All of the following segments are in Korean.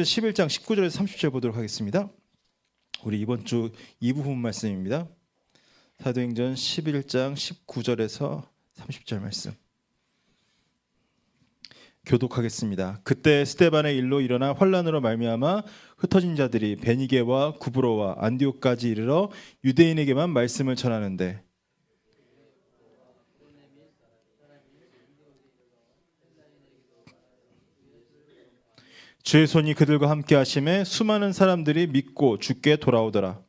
11장 19절에서 30절 보도록 하겠습니다. 우리 이번 주 2부분 말씀입니다. 사도행전 11장 19절에서 30절 말씀 교독하겠습니다. 그때 스데반의 일로 일어나 환란으로 말미암아 흩어진 자들이 베니게와 구브로와 안디옥까지 이르러 유대인에게만 말씀을 전하는데 주의 손이 그들과 함께 하심에 수많은 사람들이 믿고 주께 돌아오더라.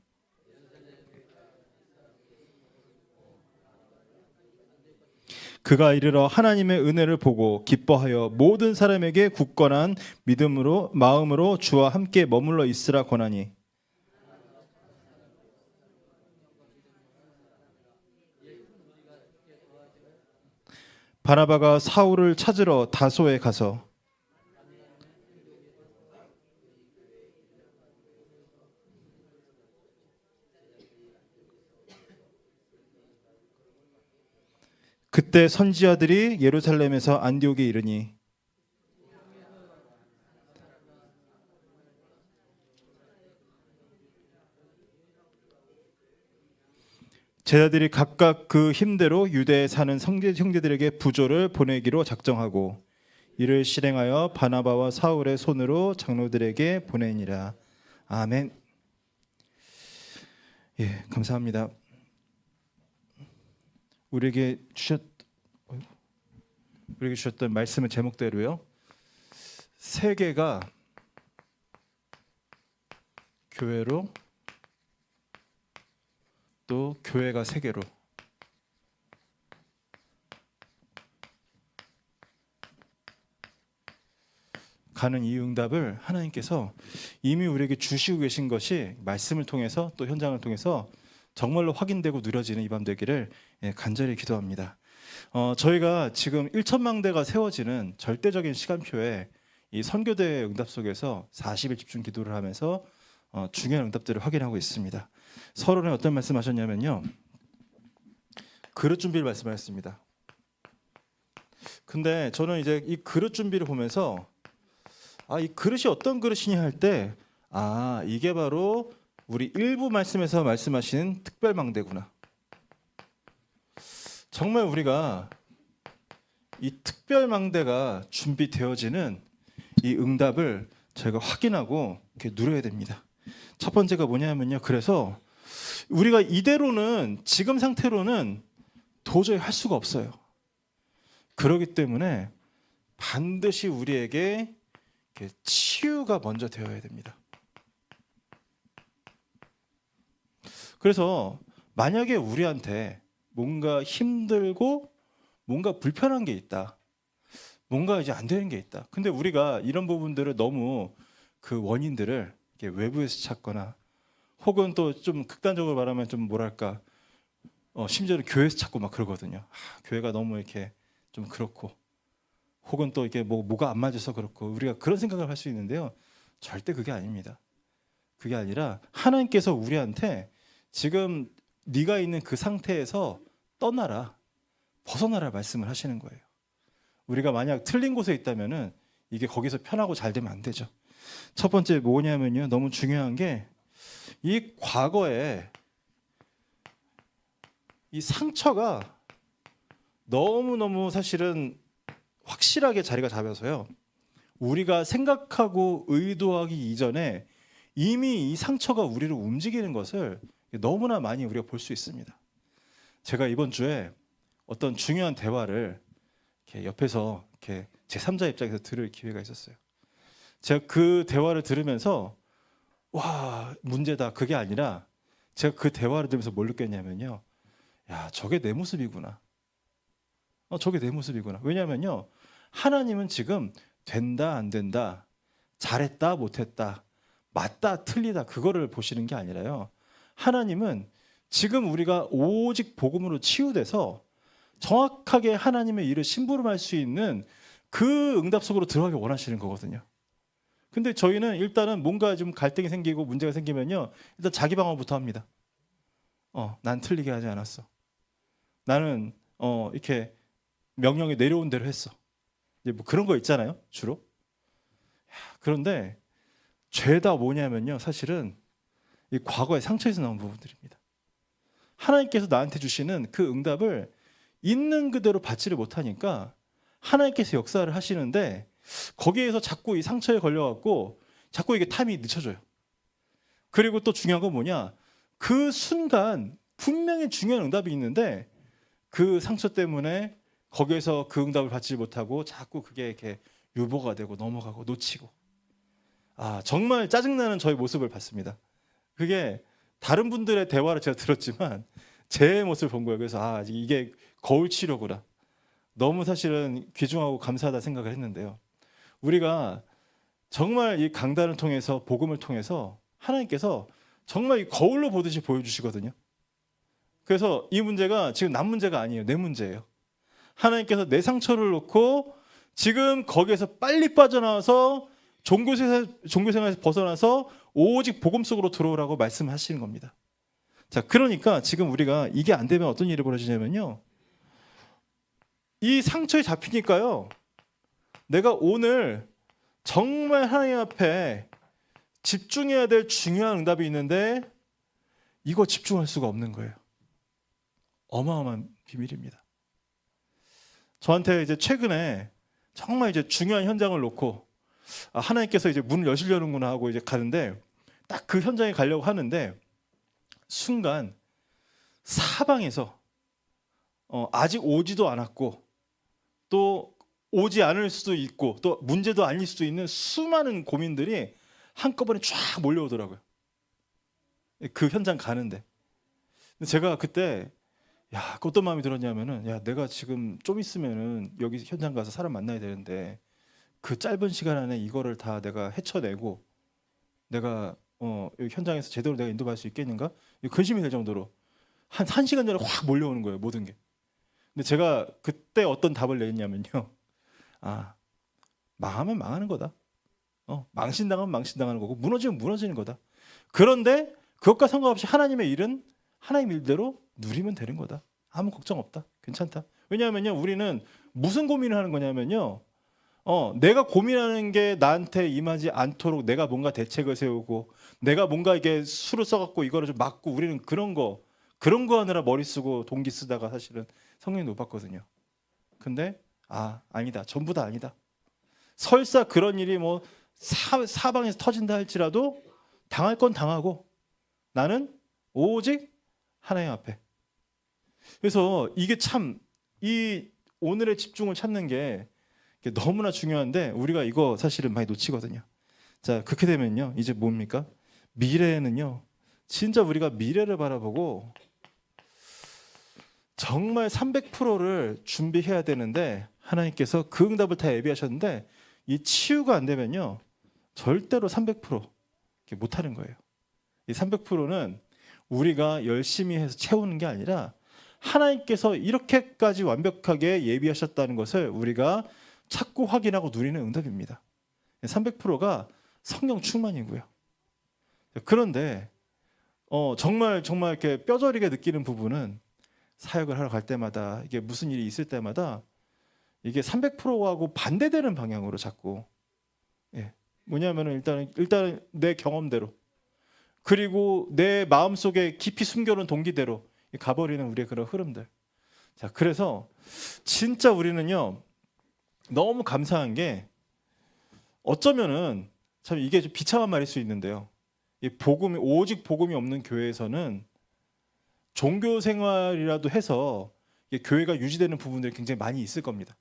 그가 이르러 하나님의 은혜를 보고 기뻐하여 모든 사람에게 굳건한 믿음으로 마음으로 주와 함께 머물러 있으라 권하니 바나바가 사울을 찾으러 다소에 가서 그때 선지자들이 예루살렘에서 안디옥에 이르니 제자들이 각각 그 힘대로 유대에 사는 형제들에게 부조를 보내기로 작정하고 이를 실행하여 바나바와 사울의 손으로 장로들에게 보내니라. 아멘. 예, 감사합니다. 우리에게 주셨던 말씀의 제목대로요. 세계가 교회로 또 교회가 세계로 가는 이 응답을 하나님께서 이미 우리에게 주시고 계신 것이 말씀을 통해서 또 현장을 통해서 정말로 확인되고 누려지는 이 밤 되기를 간절히 기도합니다. 저희가 지금 1천망대가 세워지는 절대적인 시간표에 이 선교대의 응답 속에서 40일 집중 기도를 하면서 중요한 응답들을 확인하고 있습니다. 서론에 어떤 말씀하셨냐면요, 그릇 준비를 말씀하셨습니다. 근데 저는 이제 이 그릇 준비를 보면서 이 그릇이 어떤 그릇이냐 할 때 이게 바로 우리 일부 말씀에서 말씀하신 특별망대구나. 정말 우리가 이 특별망대가 준비되어지는 이 응답을 저희가 확인하고 이렇게 누려야 됩니다. 첫 번째가 뭐냐면요, 그래서 우리가 이대로는 지금 상태로는 도저히 할 수가 없어요. 그렇기 때문에 반드시 우리에게 치유가 먼저 되어야 됩니다. 그래서 만약에 우리한테 뭔가 힘들고 뭔가 불편한 게 있다, 뭔가 이제 안 되는 게 있다. 근데 우리가 이런 부분들을 너무 그 원인들을 외부에서 찾거나 혹은 또 좀 극단적으로 말하면 좀 뭐랄까 심지어는 교회에서 찾고 막 그러거든요. 교회가 너무 이렇게 좀 그렇고 혹은 또 이게 뭐가 안 맞아서 그렇고 우리가 그런 생각을 할 수 있는데요. 절대 그게 아닙니다. 그게 아니라 하나님께서 우리한테 지금 네가 있는 그 상태에서 떠나라, 벗어나라 말씀을 하시는 거예요. 우리가 만약 틀린 곳에 있다면은 이게 거기서 편하고 잘 되면 안 되죠. 첫 번째 뭐냐면요, 너무 중요한 게 이 과거에 이 상처가 너무너무 사실은 확실하게 자리가 잡혀서요, 우리가 생각하고 의도하기 이전에 이미 이 상처가 우리를 움직이는 것을 너무나 많이 우리가 볼 수 있습니다. 제가 이번 주에 어떤 중요한 대화를 이렇게 옆에서 이렇게 제3자 입장에서 들을 기회가 있었어요. 제가 그 대화를 들으면서 와, 문제다, 그게 아니라 제가 그 대화를 들으면서 뭘 느꼈냐면요, 야, 저게 내 모습이구나. 저게 내 모습이구나. 왜냐하면요, 하나님은 지금 된다 안 된다, 잘했다 못했다, 맞다 틀리다 그거를 보시는 게 아니라요, 하나님은 지금 우리가 오직 복음으로 치유돼서 정확하게 하나님의 일을 심부름할 수 있는 그 응답 속으로 들어가기 원하시는 거거든요. 근데 저희는 일단은 뭔가 좀 갈등이 생기고 문제가 생기면요, 일단 자기 방어부터 합니다. 난 틀리게 하지 않았어. 나는 이렇게 명령이 내려온 대로 했어. 이제 뭐 그런 거 있잖아요, 주로. 그런데 죄다 뭐냐면요, 사실은 이 과거의 상처에서 나온 부분들입니다. 하나님께서 나한테 주시는 그 응답을 있는 그대로 받지를 못하니까 하나님께서 역사를 하시는데 거기에서 자꾸 이 상처에 걸려갖고 자꾸 이게 탐이 늦춰져요. 그리고 또 중요한 건 뭐냐, 그 순간 분명히 중요한 응답이 있는데 그 상처 때문에 거기에서 그 응답을 받지 못하고 자꾸 그게 이렇게 유보가 되고 넘어가고 놓치고, 정말 짜증나는 저의 모습을 봤습니다. 그게 다른 분들의 대화를 제가 들었지만 제 모습을 본 거예요. 그래서 이게 거울 치료구나. 너무 사실은 귀중하고 감사하다 생각을 했는데요. 우리가 정말 이 강단을 통해서 복음을 통해서 하나님께서 정말 이 거울로 보듯이 보여주시거든요. 그래서 이 문제가 지금 남 문제가 아니에요. 내 문제예요. 하나님께서 내 상처를 놓고 지금 거기에서 빨리 빠져나와서 종교생활에서 벗어나서 오직 복음 속으로 들어오라고 말씀하시는 겁니다. 자, 그러니까 지금 우리가 이게 안 되면 어떤 일이 벌어지냐면요, 이 상처에 잡히니까요, 내가 오늘 정말 하나님 앞에 집중해야 될 중요한 응답이 있는데 이거 집중할 수가 없는 거예요. 어마어마한 비밀입니다. 저한테 이제 최근에 정말 이제 중요한 현장을 놓고 하나님께서 이제 문을 여시려는구나 하고 이제 가는데 딱 그 현장에 가려고 하는데 순간 사방에서 아직 오지도 않았고 또 오지 않을 수도 있고 또 문제도 아닐 수도 있는 수많은 고민들이 한꺼번에 쫙 몰려오더라고요. 그 현장 가는데 제가 그때 어떤 마음이 들었냐면은, 내가 지금 좀 있으면은 여기 현장 가서 사람 만나야 되는데 그 짧은 시간 안에 이거를 다 내가 헤쳐내고 내가 여기 현장에서 제대로 내가 인도받을 수 있겠는가? 근심이 될 정도로 한 시간 전에 확 몰려오는 거예요, 모든 게. 근데 제가 그때 어떤 답을 내렸냐면요, 망하면 망하는 거다. 망신당하면 망신당하는 거고 무너지면 무너지는 거다. 그런데 그것과 상관없이 하나님의 일은 하나님 일대로 누리면 되는 거다. 아무 걱정 없다. 괜찮다. 왜냐하면요, 우리는 무슨 고민을 하는 거냐면요, 내가 고민하는 게 나한테 임하지 않도록 내가 뭔가 대책을 세우고 내가 뭔가 이게 수를 써갖고 이거를 좀 막고, 우리는 그런 거 하느라 머리 쓰고 동기 쓰다가 사실은 성령 못 받거든요. 근데 아니다. 전부 다 아니다. 설사 그런 일이 뭐 사방에서 터진다 할지라도 당할 건 당하고 나는 오직 하나님 앞에. 그래서 이게 참 이 오늘의 집중을 찾는 게 너무나 중요한데 우리가 이거 사실은 많이 놓치거든요. 자, 그렇게 되면요, 이제 뭡니까? 미래에는요, 진짜 우리가 미래를 바라보고 정말 300%를 준비해야 되는데 하나님께서 그 응답을 다 예비하셨는데 이 치유가 안 되면요, 절대로 300% 못하는 거예요. 이 300%는 우리가 열심히 해서 채우는 게 아니라 하나님께서 이렇게까지 완벽하게 예비하셨다는 것을 우리가 찾고 확인하고 누리는 응답입니다. 300%가 성령 충만이고요. 그런데 정말 이렇게 뼈저리게 느끼는 부분은 사역을 하러 갈 때마다 이게 무슨 일이 있을 때마다 이게 300%하고 반대되는 방향으로 자꾸 뭐냐면은 일단 내 경험대로 그리고 내 마음속에 깊이 숨겨놓은 동기대로 가버리는 우리의 그런 흐름들. 자, 그래서 진짜 우리는요, 너무 감사한 게 어쩌면은 참 이게 좀 비참한 말일 수 있는데요, 이 오직 복음이 없는 교회에서는 종교 생활이라도 해서 교회가 유지되는 부분들이 굉장히 많이 있을 겁니다.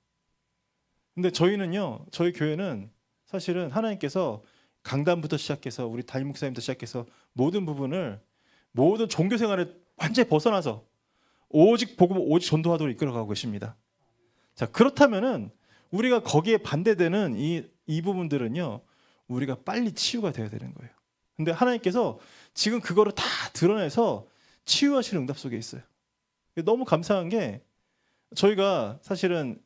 근데 저희 교회는 사실은 하나님께서 강단부터 시작해서 우리 담임 목사님부터 시작해서 모든 부분을 모든 종교 생활을 완전히 벗어나서 오직 복음, 오직 전도하도록 이끌어가고 계십니다. 자, 그렇다면은 우리가 거기에 반대되는 이 부분들은요, 우리가 빨리 치유가 되어야 되는 거예요. 근데 하나님께서 지금 그거를 다 드러내서 치유하시는 응답 속에 있어요. 너무 감사한 게 저희가 사실은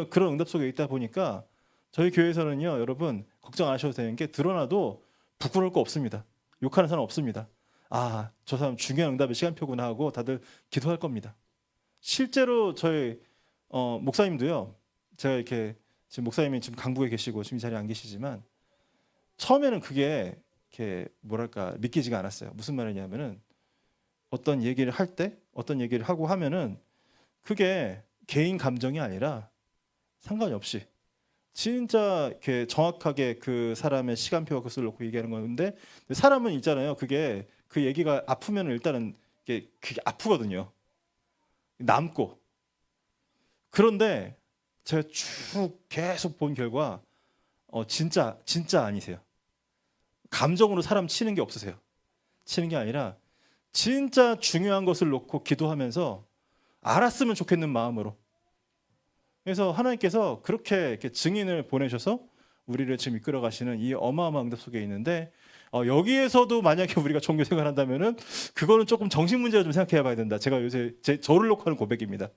그런 응답 속에 있다 보니까 저희 교회에서는요, 여러분 걱정 안 하셔도 되는 게 드러나도 부끄러울 거 없습니다. 욕하는 사람 없습니다. 저 사람 중요한 응답의 시간표구나 하고 다들 기도할 겁니다. 실제로 저희 목사님도요, 제가 이렇게 지금 목사님이 지금 강북에 계시고 지금 이 자리에 안 계시지만 처음에는 그게 이렇게 뭐랄까 믿기지가 않았어요. 무슨 말이냐면은 어떤 얘기를 할 때 어떤 얘기를 하고 하면은 그게 개인 감정이 아니라 상관이 없이 진짜 이렇게 정확하게 그 사람의 시간표와 그것을 놓고 얘기하는 건데 사람은 있잖아요. 그게 그 얘기가 아프면 일단은 그게 아프거든요. 남고. 그런데 제가 쭉 계속 본 결과 진짜 아니세요. 감정으로 사람 치는 게 없으세요. 치는 게 아니라 진짜 중요한 것을 놓고 기도하면서 알았으면 좋겠는 마음으로. 그래서 하나님께서 그렇게 이렇게 증인을 보내셔서 우리를 지금 이끌어 가시는 이 어마어마한 응답 속에 있는데 여기에서도 만약에 우리가 종교 생활한다면은 그거는 조금 정신 문제를 좀 생각해 봐야 된다. 제가 요새 저를 놓고 하는 고백입니다.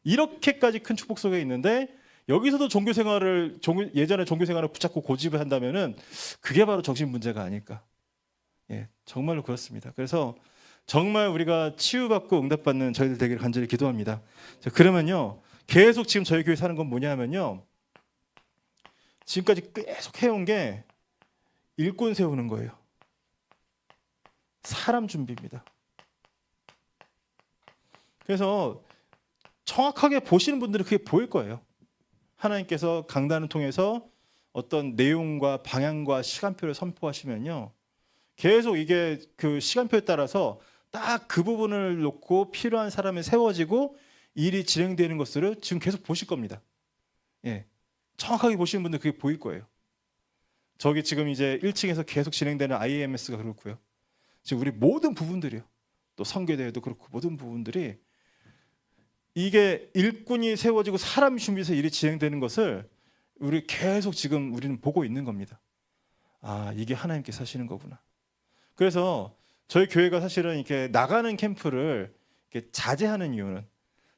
이렇게까지 큰 축복 속에 있는데 여기서도 예전에 종교 생활을 붙잡고 고집을 한다면은 그게 바로 정신 문제가 아닐까. 예, 정말로 그렇습니다. 그래서 정말 우리가 치유받고 응답받는 저희들 되기를 간절히 기도합니다. 자, 그러면요, 계속 지금 저희 교회 사는 건 뭐냐면요, 지금까지 계속 해온 게 일꾼 세우는 거예요. 사람 준비입니다. 그래서 정확하게 보시는 분들은 그게 보일 거예요. 하나님께서 강단을 통해서 어떤 내용과 방향과 시간표를 선포하시면요, 계속 이게 그 시간표에 따라서 딱 그 부분을 놓고 필요한 사람이 세워지고 일이 진행되는 것들을 지금 계속 보실 겁니다. 예, 정확하게 보시는 분들 그게 보일 거예요. 저기 지금 이제 1층에서 계속 진행되는 IMS가 그렇고요. 지금 우리 모든 부분들이요. 또 선교대회도 그렇고 모든 부분들이 이게 일꾼이 세워지고 사람이 준비해서 일이 진행되는 것을 우리 계속 지금 우리는 보고 있는 겁니다. 아, 이게 하나님께서 하시는 거구나. 그래서 저희 교회가 사실은 이렇게 나가는 캠프를 이렇게 자제하는 이유는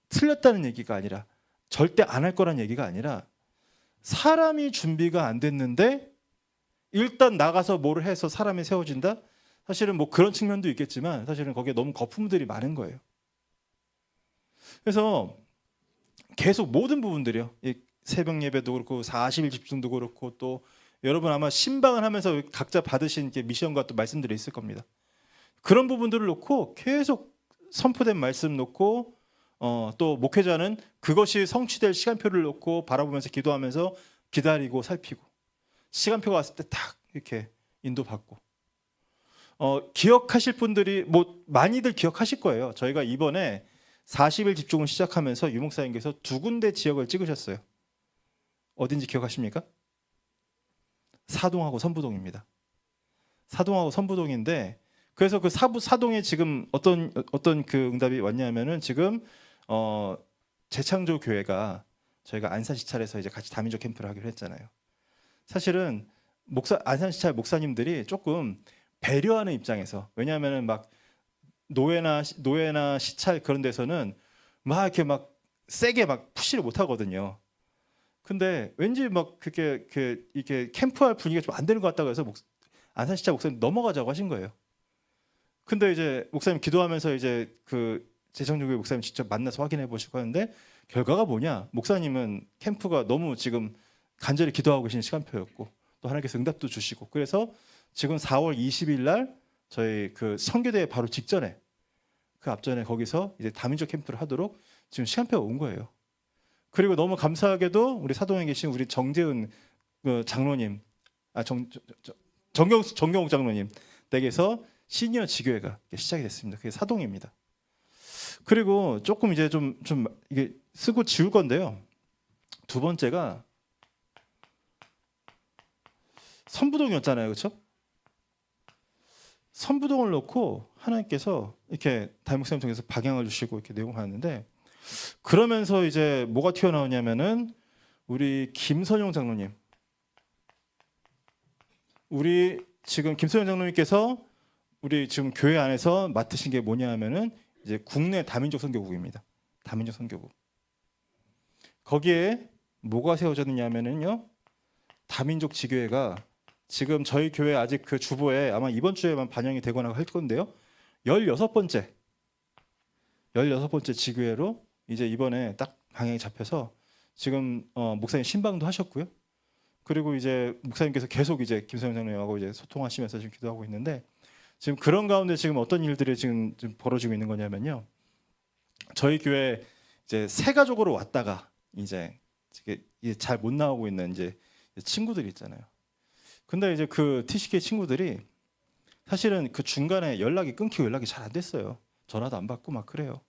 틀렸다는 얘기가 아니라 절대 안 할 거란 얘기가 아니라 사람이 준비가 안 됐는데 일단 나가서 뭐를 해서 사람이 세워진다? 사실은 뭐 그런 측면도 있겠지만 사실은 거기에 너무 거품들이 많은 거예요. 그래서 계속 모든 부분들이요. 이 새벽 예배도 그렇고 40일 집중도 그렇고 또 여러분 아마 신방을 하면서 각자 받으신 미션과 또 말씀들이 있을 겁니다. 그런 부분들을 놓고 계속 선포된 말씀 놓고 또 목회자는 그것이 성취될 시간표를 놓고 바라보면서 기도하면서 기다리고 살피고 시간표가 왔을 때 딱 이렇게 인도받고 기억하실 분들이 뭐 많이들 기억하실 거예요. 저희가 이번에 40일 집중을 시작하면서 유목사님께서 2군데 지역을 찍으셨어요. 어딘지 기억하십니까? 사동하고 선부동입니다. 사동하고 선부동인데 그래서 그 사동에 지금 어떤 그 응답이 왔냐면은 지금 재창조 교회가 저희가 안산시찰에서 이제 같이 다민족 캠프를 하기로 했잖아요. 사실은 안산시찰 목사님들이 조금 배려하는 입장에서 왜냐하면은 막 노예나 시찰 그런 데서는 막 이렇게 막 세게 막 푸시를 못 하거든요. 근데 왠지 막 그게 이렇게 캠프할 분위기가 좀 안 되는 것 같다고 해서 안산시찰 목사님 넘어가자고 하신 거예요. 근데 이제 목사님 기도하면서 이제 그 재창조교회 목사님 직접 만나서 확인해 보시고 하는데 결과가 뭐냐? 목사님은 캠프가 너무 지금 간절히 기도하고 계신 시간표였고 또 하나님께서 응답도 주시고 그래서 지금 4월 20일 날 저희 그 선교대회 바로 직전에 그 앞전에 거기서 이제 다민족 캠프를 하도록 지금 시간표가 온 거예요. 그리고 너무 감사하게도 우리 사동에 계신 우리 정재은 그 장로님, 정경욱 장로님 댁에서 시니어 지교회가 시작이 됐습니다. 그게 사동입니다. 그리고 조금 이제 좀 이게 쓰고 지울 건데요. 두 번째가 선부동이었잖아요, 그렇죠? 선부동을 놓고 하나님께서 이렇게 담임 목사님 통해서 방향을 주시고 이렇게 내용을 하는데 그러면서 이제 뭐가 튀어나오냐면은 우리 김선용 장로님, 우리 지금 김선용 장로님께서 우리 지금 교회 안에서 맡으신 게 뭐냐 하면은 이제 국내 다민족 선교국입니다. 다민족 선교국. 거기에 뭐가 세워졌느냐면은요. 다민족 지교회가 지금 저희 교회 아직 그 주보에 아마 이번 주에만 반영이 되거나 할 건데요. 16번째 지교회로 이제 이번에 딱 방향이 잡혀서 지금 목사님 신방도 하셨고요. 그리고 이제 목사님께서 계속 이제 김성현 장로님하고 이제 소통하시면서 지금 기도하고 있는데 지금 그런 가운데 지금 어떤 일들이 지금 좀 벌어지고 있는 거냐면요. 저희 교회 이제 새 가족으로 왔다가 이제 잘 못 나오고 있는 이제 친구들이 있잖아요. 근데 이제 그 TCK 친구들이 사실은 그 중간에 연락이 끊기고 연락이 잘 안 됐어요. 전화도 안 받고 막 그래요.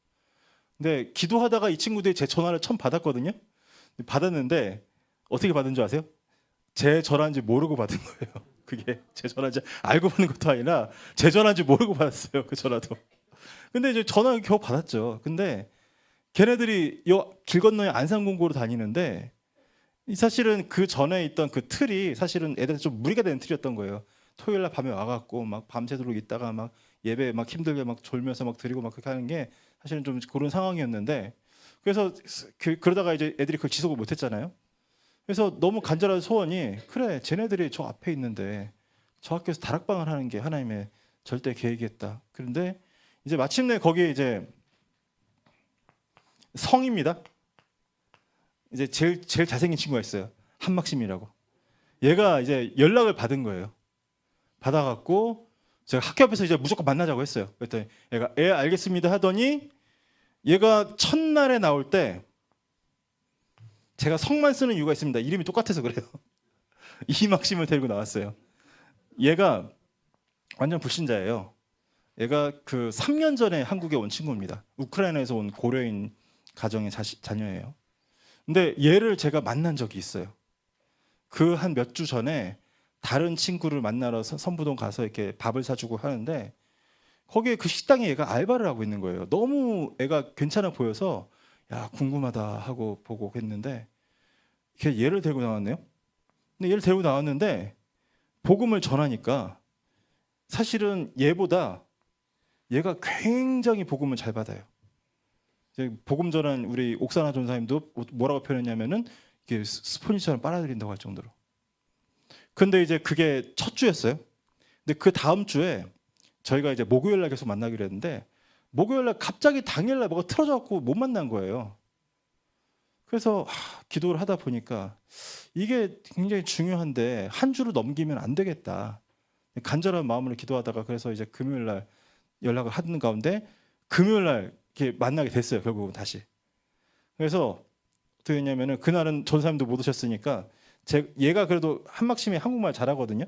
근데 기도하다가 이 친구들이 제 전화를 처음 받았거든요. 받았는데 어떻게 받은 줄 아세요? 제 전화인지 모르고 받은 거예요. 그게 제 전화인지 알고 받는 것도 아니라 제 전화인지 모르고 받았어요. 그 전화도. 근데 이제 전화 겨우 받았죠. 근데 걔네들이 길 건너에 안산공고로 다니는데 사실은 그 전에 있던 그 틀이 사실은 애들 좀 무리가 되는 틀이었던 거예요. 토요일 날 밤에 와갖고 막 밤새도록 있다가 막 예배 막 힘들게 막 졸면서 막 드리고 막 그렇게 하는 게 사실은 좀 그런 상황이었는데 그래서 그러다가 이제 애들이 그걸 지속을 못했잖아요. 그래서 너무 간절한 소원이 그래 쟤네들이 저 앞에 있는데 저 학교에서 다락방을 하는 게 하나님의 절대 계획이었다. 그런데 이제 마침내 거기에 이제 성입니다. 이제 제일 잘생긴 친구가 있어요. 한막심이라고. 얘가 이제 연락을 받은 거예요. 받아갖고 제가 학교 앞에서 이제 무조건 만나자고 했어요. 그랬더니 얘가 알겠습니다 하더니 얘가 첫날에 나올 때 제가 성만 쓰는 이유가 있습니다. 이름이 똑같아서 그래요. 이막심을 데리고 나왔어요. 얘가 완전 불신자예요. 얘가 그 3년 전에 한국에 온 친구입니다. 우크라이나에서 온 고려인 가정의 자녀예요. 근데 얘를 제가 만난 적이 있어요. 그 한 몇 주 전에 다른 친구를 만나러 선부동 가서 이렇게 밥을 사주고 하는데 거기에 그 식당에 얘가 알바를 하고 있는 거예요. 너무 애가 괜찮아 보여서 야 궁금하다 하고 보고 했는데 얘를 데리고 나왔네요. 근데 얘를 데리고 나왔는데 복음을 전하니까 사실은 얘보다 얘가 굉장히 복음을 잘 받아요. 복음 전한 우리 옥사나 전사님도 뭐라고 표현했냐면은 이게 스포니처럼 빨아들인다고 할 정도로. 근데 이제 그게 첫 주였어요. 근데 그 다음 주에 저희가 이제 목요일 날 계속 만나기로 했는데 목요일 날 갑자기 당일 날 뭐가 틀어져 갖고 못 만난 거예요. 그래서 기도를 하다 보니까 이게 굉장히 중요한데 한 주로 넘기면 안 되겠다. 간절한 마음으로 기도하다가 그래서 이제 금요일 날 연락을 하는 가운데 금요일 날 이렇게 만나게 됐어요. 결국은 다시. 그래서 어떻게 했냐면은 그날은 전사님도 못 오셨으니까 얘가 그래도 한막심이 한국말 잘하거든요.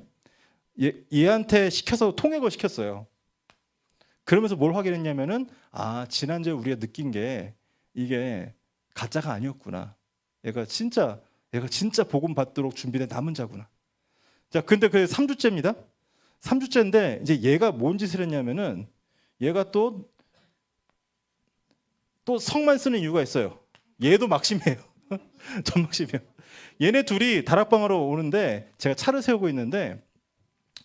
얘한테 시켜서 통역을 시켰어요. 그러면서 뭘 확인했냐면은 지난주에 우리가 느낀 게 이게 가짜가 아니었구나. 얘가 진짜 복음 받도록 준비된 남은 자구나. 자, 근데 그게 3주째입니다. 3주째인데 이제 얘가 뭔 짓을 했냐면은 얘가 또 성만 쓰는 이유가 있어요. 얘도 막심이에요. 전 막심이에요. 얘네 둘이 다락방으로 오는데 제가 차를 세우고 있는데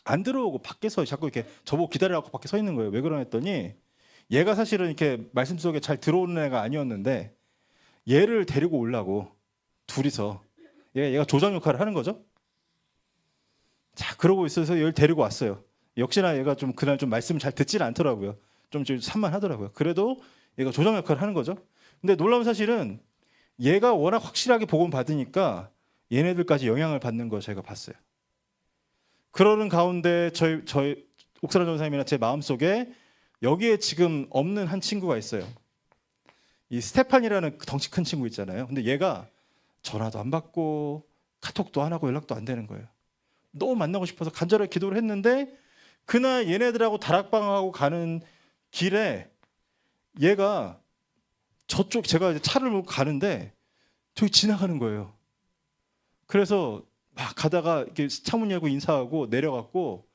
안 들어오고 밖에서 자꾸 이렇게 저보고 기다리라고 밖에 서 있는 거예요. 왜 그러냐 했더니 얘가 사실은 이렇게 말씀 속에 잘 들어오는 애가 아니었는데 얘를 데리고 오려고 둘이서 얘가 조장 역할을 하는 거죠. 자, 그러고 있어서 얘를 데리고 왔어요. 역시나 얘가 좀 그날 좀 말씀을 잘 듣지는 않더라고요. 좀 산만하더라고요. 그래도 얘가 조장 역할을 하는 거죠. 근데 놀라운 사실은 얘가 워낙 확실하게 복음 받으니까 얘네들까지 영향을 받는 거 제가 봤어요. 그러는 가운데 저희 옥사라 전사님이나 제 마음속에 여기에 지금 없는 한 친구가 있어요. 이 스테판이라는 덩치 큰 친구 있잖아요. 근데 얘가 전화도 안 받고 카톡도 안 하고 연락도 안 되는 거예요. 너무 만나고 싶어서 간절하게 기도를 했는데 그날 얘네들하고 다락방하고 가는 길에 얘가 저쪽 제가 이제 차를 몰고 가는데 저기 지나가는 거예요. 그래서 막 가다가 이렇게 차문 열고 인사하고 내려갔고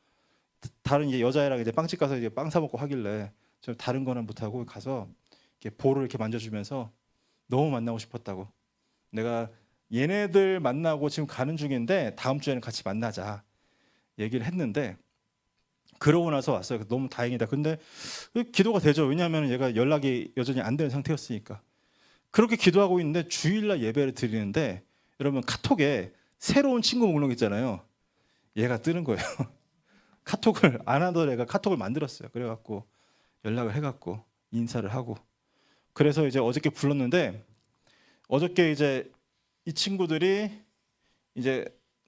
다른 이제 여자애랑 이제 빵집 가서 이제 빵 사 먹고 하길래 저 다른 거는 못 하고 가서 이렇게 볼을 이렇게 만져주면서 너무 만나고 싶었다고. 내가 얘네들 만나고 지금 가는 중인데 다음 주에는 같이 만나자 얘기를 했는데 그러고 나서 왔어요. 너무 다행이다. 근데 기도가 되죠. 왜냐하면 얘가 연락이 여전히 안 되는 상태였으니까. 그렇게 기도하고 있는데 주일날 예배를 드리는데 여러분 카톡에 새로운 친구 목록 있잖아요. 얘가 뜨는 거예요. 카톡을 안 하던 애가 카톡을 만들었어요. 그래갖고 연락을 해갖고 인사를 하고 그래서 이제 어저께 불렀는데 어저께 이제 이 친구들이 이제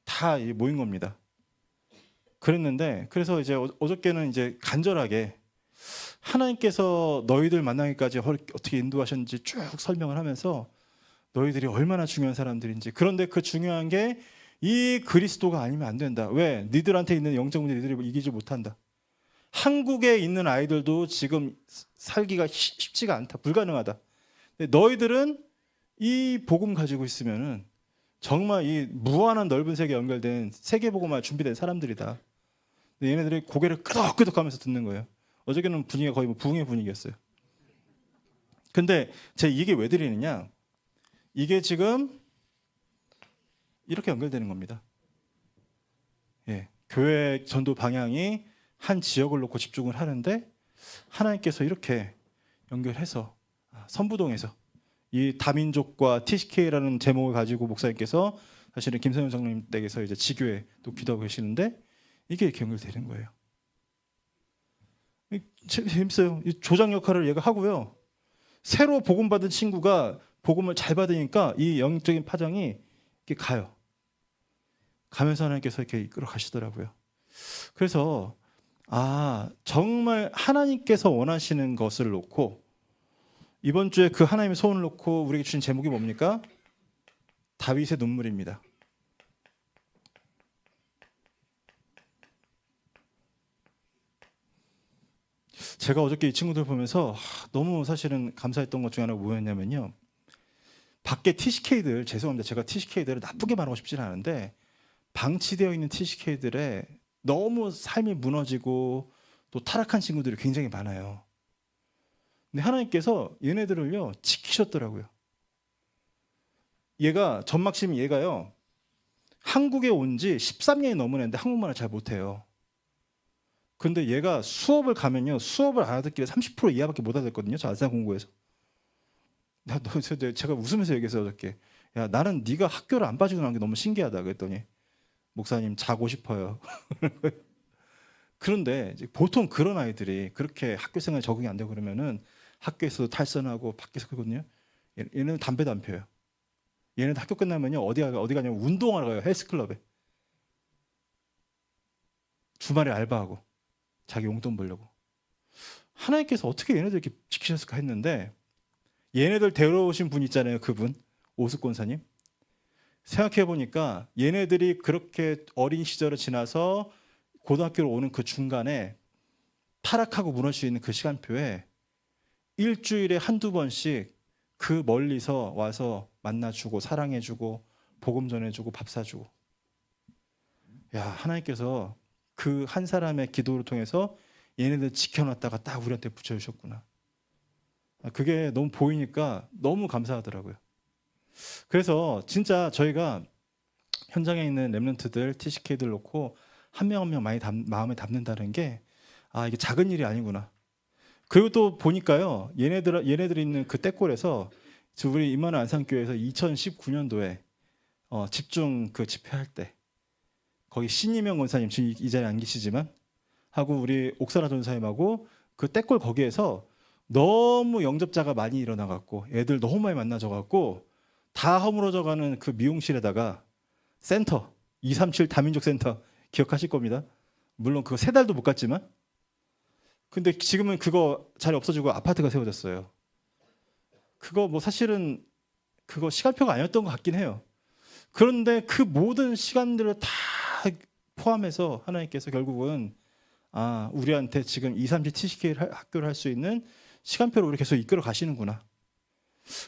다 모인 겁니다. 그랬는데 그래서 이제 어저께는 이제 간절하게 하나님께서 너희들 만나기까지 어떻게 인도하셨는지 쭉 설명을 하면서 너희들이 얼마나 중요한 사람들인지, 그런데 그 중요한 게 이 그리스도가 아니면 안 된다. 왜? 니들한테 있는 영적 문제 니들이 이기지 못한다. 한국에 있는 아이들도 지금 살기가 쉽지가 않다. 불가능하다. 근데 너희들은 이 복음 가지고 있으면은 정말 이 무한한 넓은 세계에 연결된 세계복음화 준비된 사람들이다. 근데 얘네들이 고개를 끄덕끄덕하면서 듣는 거예요. 어저께는 분위기가 거의 뭐 부흥의 분위기였어요. 근데 제가 이게 왜 드리느냐? 이게 지금 이렇게 연결되는 겁니다. 예, 교회 전도 방향이 한 지역을 놓고 집중을 하는데 하나님께서 이렇게 연결해서 선부동에서 이 다민족과 TCK라는 제목을 가지고 목사님께서 사실은 김성현 장로님 댁에서 이제 지교회 또 기도하고 계시는데 이게 이렇게 연결되는 거예요. 재밌어요. 이 조장 역할을 얘가 하고요. 새로 복음 받은 친구가 복음을 잘 받으니까 이 영적인 파장이 이렇게 가요. 가면서 하나님께서 이렇게 이끌어 가시더라고요. 그래서 정말 하나님께서 원하시는 것을 놓고 이번 주에 그 하나님의 소원을 놓고 우리에게 주신 제목이 뭡니까? 다윗의 눈물입니다. 제가 어저께 이 친구들 보면서 너무 사실은 감사했던 것 중에 하나가 뭐였냐면요. 밖에 TCK들, 죄송합니다. 제가 TCK들을 나쁘게 말하고 싶지는 않은데 방치되어 있는 TCK들의 너무 삶이 무너지고 또 타락한 친구들이 굉장히 많아요. 근데 하나님께서 얘네들을요 지키셨더라고요. 얘가 전막심이 얘가요 한국에 온 지 13년이 넘은 애인데 한국말을 잘 못해요. 근데 얘가 수업을 가면요 수업을 알아듣기에 30% 이하밖에 못 알아듣거든요. 저 알상 공부에서. 제가 웃으면서 얘기했어요 어저께. 야 나는 네가 학교를 안 빠지고 나온 게 너무 신기하다 그랬더니 목사님 자고 싶어요. 그런데 보통 그런 아이들이 그렇게 학교 생활 적응이 안 되고 그러면은 학교에서도 탈선하고 밖에서 그러거든요. 얘는 담배도 안 펴요. 얘는 학교 끝나면요 어디 가냐면 운동하러 가요. 헬스클럽에. 주말에 알바하고 자기 용돈 벌려고. 하나님께서 어떻게 얘네들 이렇게 지키셨을까 했는데 얘네들 데려오신 분 있잖아요. 그분 오숙 권사님. 생각해 보니까 얘네들이 그렇게 어린 시절을 지나서 고등학교로 오는 그 중간에 타락하고 무너질 수 있는 그 시간표에 일주일에 한두 번씩 그 멀리서 와서 만나주고 사랑해주고 복음 전해주고 밥 사주고. 야 하나님께서 그 한 사람의 기도를 통해서 얘네들 지켜놨다가 딱 우리한테 붙여주셨구나. 그게 너무 보이니까 너무 감사하더라고요. 그래서 진짜 저희가 현장에 있는 랩런트들, TCK들 놓고 한 명 한 명 많이 마음에 담는다는 게 이게 작은 일이 아니구나. 그리고 또 보니까요 얘네들이 있는 그 떼골에서 우리 임마누엘 안산교회에서 2019년도에 집중 그 집회할 때 거기 신이명 권사님 지금 이 자리에 안 계시지만 하고 우리 옥사라 전사님하고 그 떼골 거기에서 너무 영접자가 많이 일어나갖고 애들 너무 많이 만나져갖고 다 허물어져가는 그 미용실에다가 센터 237 다민족 센터 기억하실 겁니다. 물론 그거 3달도 못 갔지만 근데 지금은 그거 자리 없어지고 아파트가 세워졌어요. 그거 뭐 사실은 그거 시간표가 아니었던 것 같긴 해요. 그런데 그 모든 시간들을 다 포함해서 하나님께서 결국은 우리한테 지금 237 TCK 학교를 할 수 있는 시간표를 우리 계속 이끌어 가시는구나.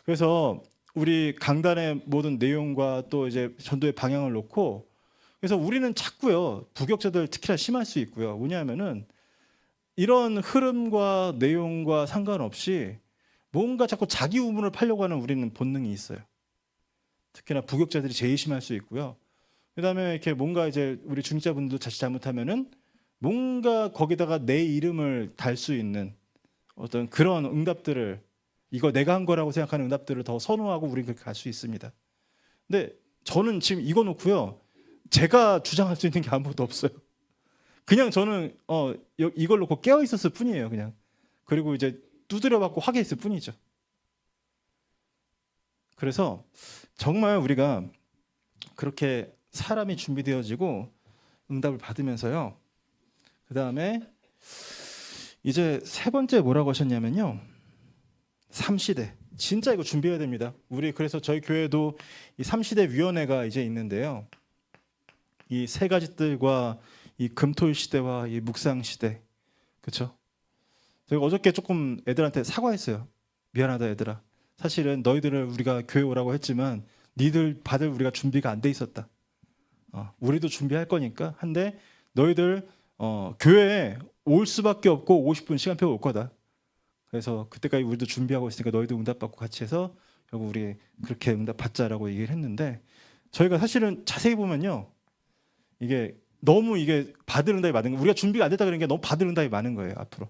그래서 우리 강단의 모든 내용과 또 이제 전도의 방향을 놓고 그래서 우리는 자꾸요 부격자들 특히나 심할 수 있고요. 뭐냐면은 이런 흐름과 내용과 상관없이 뭔가 자꾸 자기 우물을 파려고 하는 우리는 본능이 있어요. 특히나 부격자들이 제일 심할 수 있고요. 그다음에 이렇게 뭔가 이제 우리 중직자분들도 자칫 잘못하면은 뭔가 거기다가 내 이름을 달 수 있는 어떤 그런 응답들을 이거 내가 한 거라고 생각하는 응답들을 더 선호하고 우리는 그렇게 갈 수 있습니다. 근데 저는 지금 이거 놓고요 제가 주장할 수 있는 게 아무것도 없어요. 그냥 저는 이걸 놓고 깨어 있었을 뿐이에요. 그냥 그리고 이제 두드려 받고 하게 했을 뿐이죠. 그래서 정말 우리가 그렇게 사람이 준비되어지고 응답을 받으면서요. 그 다음에 이제 세 번째 뭐라고 하셨냐면요. 3시대. 진짜 이거 준비해야 됩니다. 우리 그래서 저희 교회도 이 3시대 위원회가 이제 있는데요. 이 세 가지 뜰과 이 금토일 시대와 이 묵상 시대. 그렇죠? 제가 어저께 조금 애들한테 사과했어요. 미안하다 얘들아. 사실은 너희들을 우리가 교회 오라고 했지만 니들 받을 우리가 준비가 안 돼 있었다. 우리도 준비할 거니까 한데 너희들 교회에 올 수밖에 없고 50분 시간표가 올 거다. 그래서 그때까지 우리도 준비하고 있으니까 너희도 응답받고 같이 해서 결국 우리 그렇게 응답받자라고 얘기를 했는데 저희가 사실은 자세히 보면요. 이게 너무 이게 받을 응답이 많은 거 우리가 준비가 안 됐다 그런 게 너무 받을 응답이 많은 거예요. 앞으로.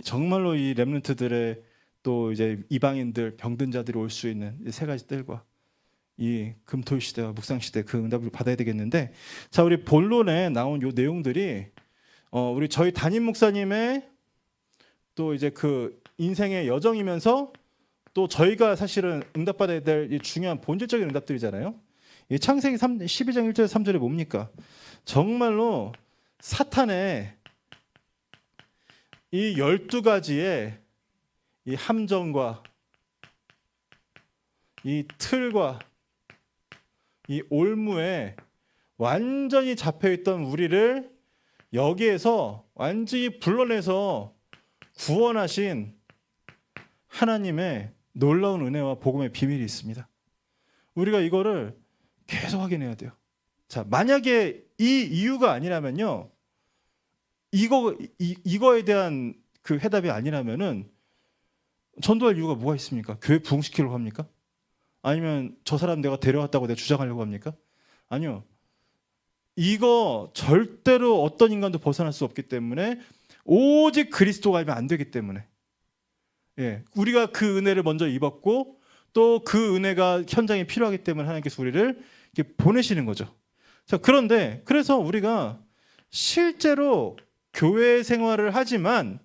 정말로 이 렘넌트들의 또 이제 이방인들 병든 자들이 올 수 있는 이 세 가지 뜰과 이 금토일 시대와 묵상 시대 그 응답을 받아야 되겠는데 자 우리 본론에 나온 요 내용들이 우리 저희 담임 목사님의 또 이제 그 인생의 여정이면서 또 저희가 사실은 응답받아야 될 이 중요한 본질적인 응답들이잖아요. 이 창세기 12장 1절 3절에 뭡니까? 정말로 사탄의 이 12가지의 이 함정과 이 틀과 이 올무에 완전히 잡혀있던 우리를 여기에서 완전히 불러내서 구원하신 하나님의 놀라운 은혜와 복음의 비밀이 있습니다. 우리가 이거를 계속 확인해야 돼요. 자, 만약에 이 이유가 아니라면요, 이거에 대한 그 해답이 아니라면은 전도할 이유가 뭐가 있습니까? 교회 부흥시키려고 합니까? 아니면 저 사람 내가 데려왔다고 내가 주장하려고 합니까? 아니요. 이거 절대로 어떤 인간도 벗어날 수 없기 때문에 오직 그리스도가 알면 안 되기 때문에 우리가 그 은혜를 먼저 입었고 또 그 은혜가 현장에 필요하기 때문에 하나님께서 우리를 이렇게 보내시는 거죠. 자, 그런데 그래서 우리가 실제로 교회 생활을 하지만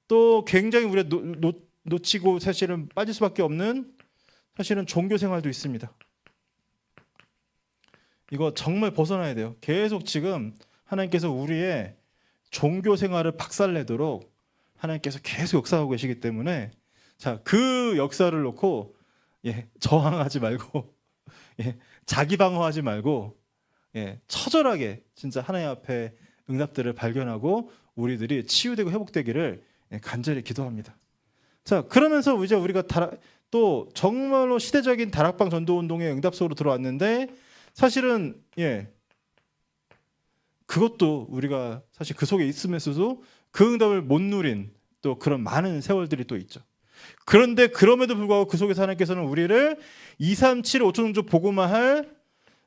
또 굉장히 우리가 놓치고 사실은 빠질 수밖에 없는 사실은 종교 생활도 있습니다. 이거 정말 벗어나야 돼요. 계속 지금 하나님께서 우리의 종교 생활을 박살내도록 하나님께서 계속 역사하고 계시기 때문에 자, 그 역사를 놓고 저항하지 말고 자기 방어하지 말고 처절하게 진짜 하나님 앞에 응답들을 발견하고 우리들이 치유되고 회복되기를 간절히 기도합니다. 자, 그러면서 이제 우리가 또 정말로 시대적인 다락방 전도 운동의 응답 속으로 들어왔는데 사실은 그것도 우리가 사실 그 속에 있으면서도 그 응답을 못 누린 또 그런 많은 세월들이 또 있죠. 그런데 그럼에도 불구하고 그 속에서 하나님께서는 우리를 237 5천종족 복음화할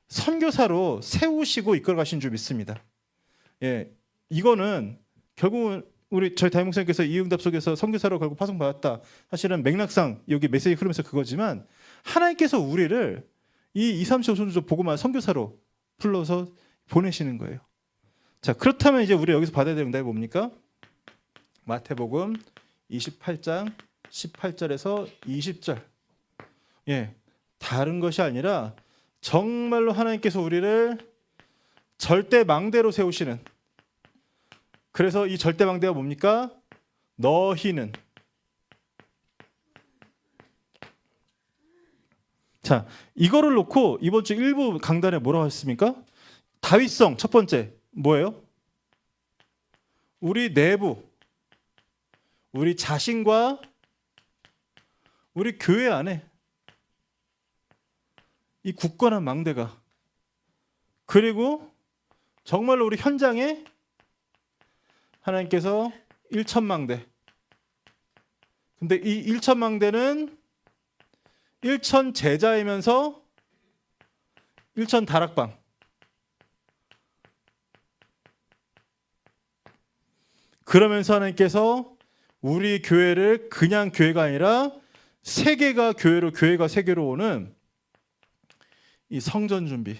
선교사로 세우시고 이끌어 가신 줄 믿습니다. 이거는 결국은 우리 저희 담임 목사님께서 이 응답 속에서 선교사로 결국 파송받았다. 사실은 맥락상 여기 메시지 흐르면서 그거지만 하나님께서 우리를 이 237 5천종족 복음화 선교사로 불러서 보내시는 거예요. 자, 그렇다면 이제 우리 여기서 받아야 될 응답이 뭡니까? 마태복음 28장 18절에서 20절. 다른 것이 아니라 정말로 하나님께서 우리를 절대 망대로 세우시는. 그래서 이 절대 망대가 뭡니까? 너희는. 자, 이거를 놓고 이번 주 일부 강단에 뭐라고 했습니까? 다윗성 첫 번째 뭐예요? 우리 내부, 우리 자신과 우리 교회 안에 이 굳건한 망대가 그리고 정말로 우리 현장에 하나님께서 1천망대. 근데 이 1천망대는 1천 제자이면서 1천 다락방. 그러면서 하나님께서 우리 교회를 그냥 교회가 아니라 세계가 교회로 교회가 세계로 오는 이 성전 준비.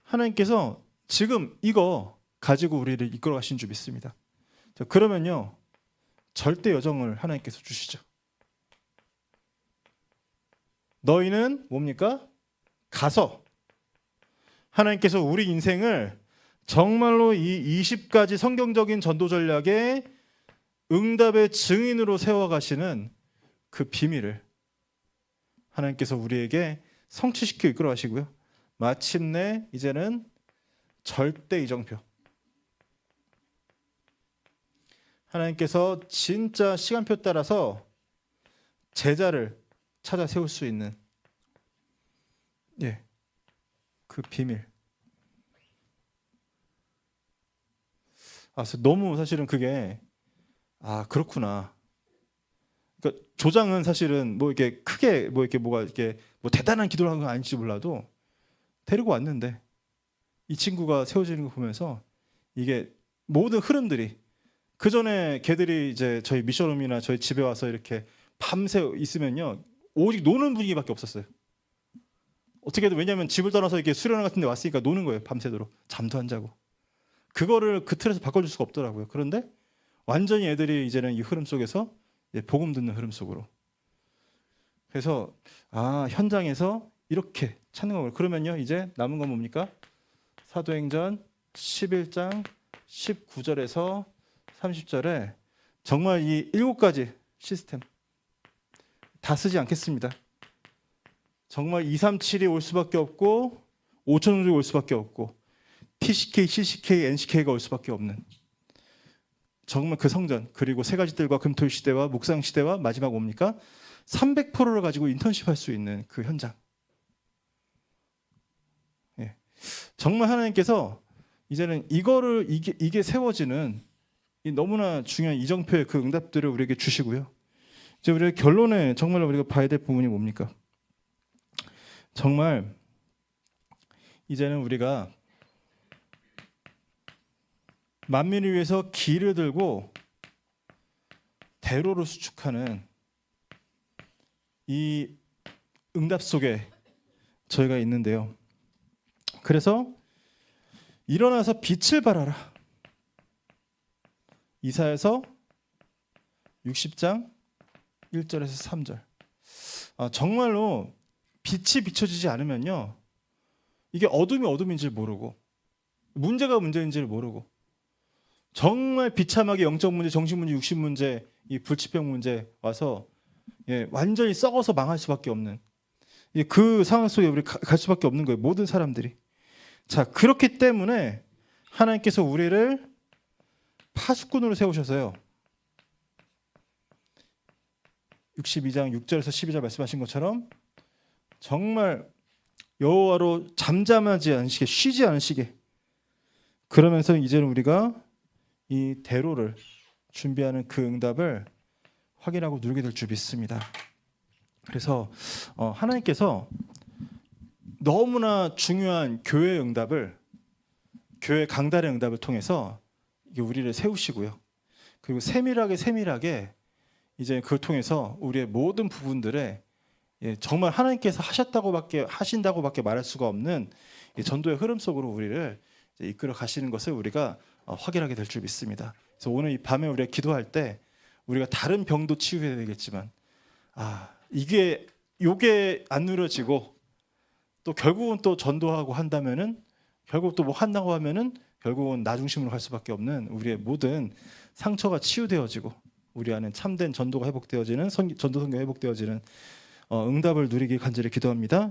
하나님께서 지금 이거 가지고 우리를 이끌어 가신 줄 믿습니다. 자, 그러면요. 절대 여정을 하나님께서 주시죠. 너희는 뭡니까? 가서 하나님께서 우리 인생을 정말로 이 20가지 성경적인 전도 전략의 응답의 증인으로 세워가시는 그 비밀을 하나님께서 우리에게 성취시켜 이끌어 가시고요. 마침내 이제는 절대 이정표. 하나님께서 진짜 시간표 따라서 제자를 찾아 세울 수 있는 그 비밀. 그래서 너무 사실은 그게 그렇구나. 그러니까 조장은 사실은 뭐 이렇게 크게 뭐 이렇게 뭐가 이렇게 뭐 대단한 기도를 한 건 아닌지 몰라도 데리고 왔는데 이 친구가 세워지는 거 보면서 이게 모든 흐름들이 그 전에 걔들이 이제 저희 미션홈이나 저희 집에 와서 이렇게 밤새 있으면요 오직 노는 분위기밖에 없었어요. 어떻게든 왜냐하면 집을 떠나서 이렇게 수련회 같은 데 왔으니까 노는 거예요. 밤새도록 잠도 안 자고. 그거를 그 틀에서 바꿔줄 수가 없더라고요. 그런데 완전히 애들이 이제는 이 흐름 속에서 복음 듣는 흐름 속으로. 그래서 현장에서 이렇게 찾는 거고요. 그러면요 이제 남은 건 뭡니까? 사도행전 11장 19절에서 30절에 정말 이 7가지 시스템 다 쓰지 않겠습니다. 정말 237이 올 수밖에 없고 5,000종족이 올 수밖에 없고 TCK, CCK, NCK가 올 수밖에 없는 정말 그 성전 그리고 세 가지 뜰과 금토일 시대와 묵상 시대와 마지막 뭡니까? 300%를 가지고 인턴십 할 수 있는 그 현장. 정말 하나님께서 이제는 이거를 이게 세워지는 이 너무나 중요한 이정표의 그 응답들을 우리에게 주시고요. 이제 우리가 결론에 정말 우리가 봐야 될 부분이 뭡니까? 정말 이제는 우리가 만민을 위해서 기를 들고 대로를 수축하는 이 응답 속에 저희가 있는데요. 그래서 일어나서 빛을 발하라. 이사야서 60장 1절에서 3절. 정말로 빛이 비춰지지 않으면요. 이게 어둠이 어둠인지 모르고 문제가 문제인지를 모르고 정말 비참하게 영적 문제, 정신 문제, 육신 문제, 이 불치병 문제 와서 완전히 썩어서 망할 수밖에 없는 그 상황 속에 우리 갈 수밖에 없는 거예요. 모든 사람들이. 자, 그렇기 때문에 하나님께서 우리를 파수꾼으로 세우셔서요. 62장 6절에서 12절 말씀하신 것처럼 정말 여호와로 잠잠하지 않으시게 쉬지 않으시게 그러면서 이제는 우리가 이 대로를 준비하는 그 응답을 확인하고 누리게 될 줄 믿습니다. 그래서 하나님께서 너무나 중요한 교회의 응답을 교회 강단의 응답을 통해서 우리를 세우시고요. 그리고 세밀하게 이제 그걸 통해서 우리의 모든 부분들에 정말 하나님께서 하신다고밖에 말할 수가 없는 전도의 흐름 속으로 우리를 이끌어 가시는 것을 우리가 확인하게 될 줄 믿습니다. 그래서 오늘 이 밤에 우리가 기도할 때 우리가 다른 병도 치유해야 되겠지만 이게 안 누려지고 또 결국은 또 전도하고 한다면은 결국 또 뭐 한다고 하면은 결국은 나 중심으로 갈 수밖에 없는 우리의 모든 상처가 치유되어지고 우리 안에 참된 전도가 회복되어지는 전도 선교 회복되어지는 응답을 누리길 간절히 기도합니다.